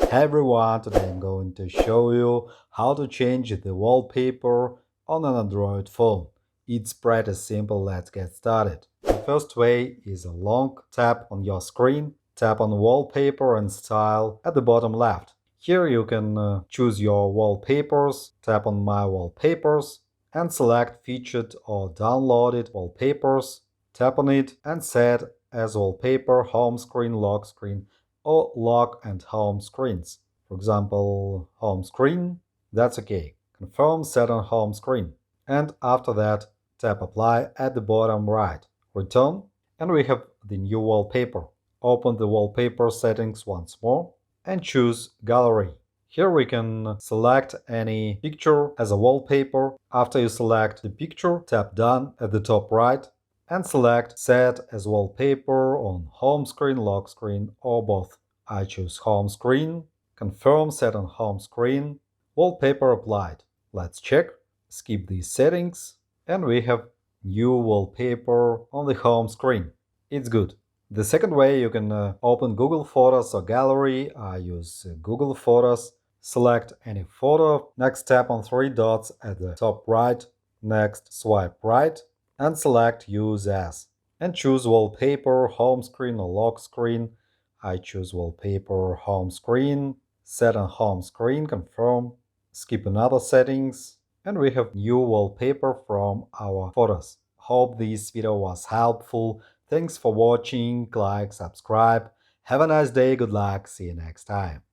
Hey everyone, today I'm going to show you how to change the wallpaper on an Android phone. It's pretty simple, let's get started. The first way is a long tap on your screen, tap on Wallpaper and Style at the bottom left. Here you can choose your wallpapers, tap on My Wallpapers and select Featured or Downloaded Wallpapers. Tap on it and set as wallpaper, home screen, lock screen, or lock and home screens. For example, home screen, that's okay. Confirm set on home screen. And after that, tap apply at the bottom right. Return, and we have the new wallpaper. Open the wallpaper settings once more and choose gallery. Here we can select any picture as a wallpaper. After you select the picture, tap done at the top right and select Set as Wallpaper on home screen, lock screen, or both. I choose home screen, confirm set on home screen, wallpaper applied. Let's check, skip these settings, and we have new wallpaper on the home screen. It's good. The second way you can open Google Photos or Gallery. I use Google Photos. Select any photo. Next, tap on three dots at the top right. Next, swipe right and select Use As. And choose Wallpaper, Home Screen or Lock Screen. I choose Wallpaper, Home Screen. Set on Home Screen, confirm. Skip another settings. And we have new wallpaper from our photos. Hope this video was helpful. Thanks for watching. Like, subscribe. Have a nice day. Good luck. See you next time.